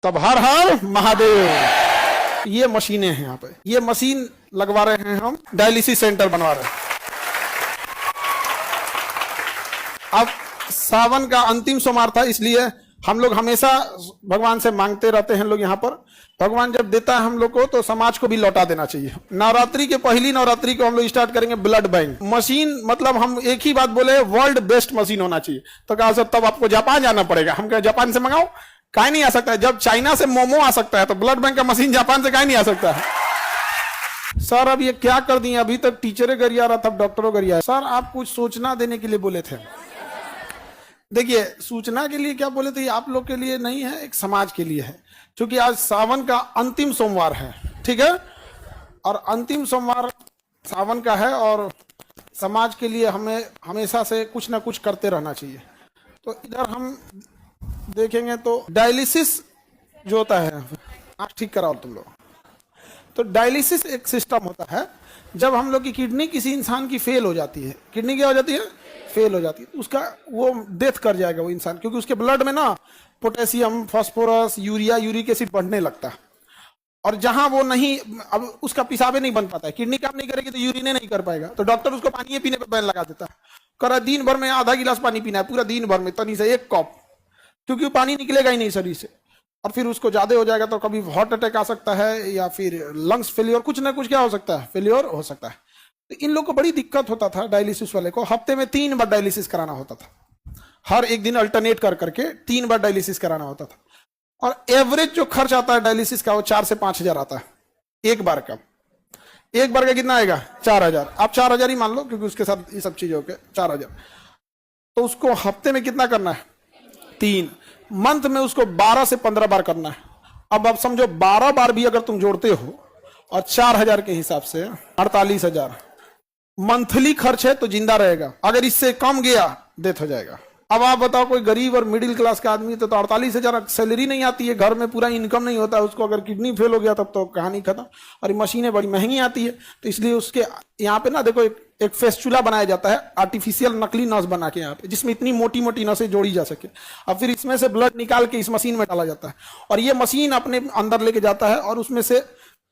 तब हर हर महादेव। ये मशीनें हैं यहाँ पे, ये मशीन लगवा रहे हैं हम, डायलिसिस सेंटर बनवा रहे हैं। अब सावन का अंतिम सोमवार था, इसलिए हम लोग हमेशा भगवान से मांगते रहते हैं लोग यहाँ पर। भगवान जब देता है हम लोग को तो समाज को भी लौटा देना चाहिए। नवरात्रि के पहली नवरात्रि को हम लोग स्टार्ट करेंगे ब्लड बैंक मशीन। मतलब हम एक ही बात बोले, वर्ल्ड बेस्ट मशीन होना चाहिए। तो कहा सर तब आपको जापान जाना पड़ेगा। हम कहे जापान से मंगाओ, काहे नहीं आ सकता है? जब चाइना से मोमो आ सकता है तो ब्लड बैंक का मशीन जापान से काहे नहीं आ सकता है? सर अब ये क्या कर दिए, अभी तक टीचरें गरिया रहा था, डॉक्टरों गरिया। सर आप कुछ सूचना देने के लिए बोले थे। देखिए सूचना के लिए क्या बोले थे, आप लोग के लिए नहीं है, एक समाज के लिए है। क्योंकि आज सावन का अंतिम सोमवार है, ठीक है, और अंतिम सोमवार सावन का है और समाज के लिए हमें हमेशा से कुछ ना कुछ करते रहना चाहिए। तो इधर हम देखेंगे तो डायलिसिस जो होता है, आँख ठीक कराओ तुम लोग। तो डायलिसिस एक सिस्टम होता है, जब हम लोग की किडनी किसी इंसान की फेल हो जाती है, किडनी क्या हो जाती है, फेल हो जाती है, उसका वो डेथ कर जाएगा वो इंसान, क्योंकि उसके ब्लड में ना potassium, phosphorus, urea, uric acid बढ़ने लगता है। और जहां वो नहीं, अब उसका पेशाबे नहीं बन पाता है, किडनी काम नहीं करेगी तो यूरिने नहीं कर पाएगा, तो डॉक्टर उसको पानी पीने पर बैन लगा देता है। करा दिन भर में आधा गिलास पानी पीना है, पूरा दिन भर में तनी से एक कप, क्योंकि वो पानी निकलेगा ही नहीं शरीर से। और फिर उसको ज्यादा हो जाएगा तो कभी हार्ट अटैक आ सकता है, या फिर लंग्स फेलियर, कुछ ना कुछ क्या हो सकता है, फेलियर हो सकता है। तो इन लोग को बड़ी दिक्कत होता था, डायलिसिस वाले को हफ्ते में 3 बार डायलिसिस कराना होता था। हर एक दिन अल्टरनेट कर करके 3 बार डायलिसिस कराना होता था। और एवरेज जो खर्च आता है डायलिसिस का वो 4 से 5 हजार आता है एक बार का। एक बार का कितना आएगा, 4,000। आप 4,000 ही मान लो, क्योंकि उसके साथ ये सब चीजों के 4,000। तो उसको हफ्ते में कितना करना है, 3। मंथ में उसको 12 से 15 बार करना है। अब आप समझो 12 बार भी अगर तुम जोड़ते हो और 4,000 के हिसाब से 48,000 मंथली खर्च है, तो जिंदा रहेगा। अगर इससे कम गया डेथ हो जाएगा। अब आप बताओ कोई गरीब और मिडिल क्लास का आदमी तो 48,000 सैलरी नहीं आती है, घर में पूरा इनकम नहीं होता है उसको, अगर किडनी फेल हो गया तब तो कहानी खत्म। और मशीनें बड़ी महंगी आती है, तो इसलिए उसके यहाँ पे ना देखो एक फेस्चुला बनाया जाता है, आर्टिफिशियल नकली नस बना के यहाँ पे, जिसमें इतनी मोटी मोटी नसें जोड़ी जा सके। अब फिर इसमें से ब्लड निकाल के इस मशीन में डाला जाता है, और ये मशीन अपने अंदर लेके जाता है, और उसमें से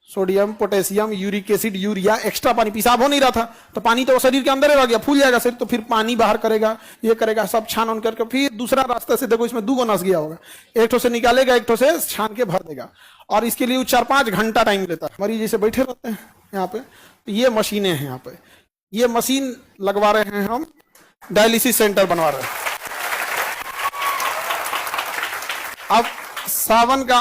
sodium, potassium, uric acid, urea, extra पानी, पेशाब हो नहीं रहा था तो पानी तो शरीर के अंदर ही रह गया, फूल जाएगा शरीर, तो फिर पानी बाहर करेगा, ये करेगा, सब छान उन करके फिर दूसरा रास्ते से देखो इसमें 2 नस गया होगा, एक ठो से निकालेगा, एक ठो से छान के भर देगा। और इसके लिए 4-5 घंटा टाइम लेता है। मरीज जैसे बैठे रहते हैं यहाँ पे, तो ये मशीनें हैं यहाँ पे, ये मशीन लगवा रहे हैं हम, डायलिसिस सेंटर बनवा रहे हैं। अब सावन का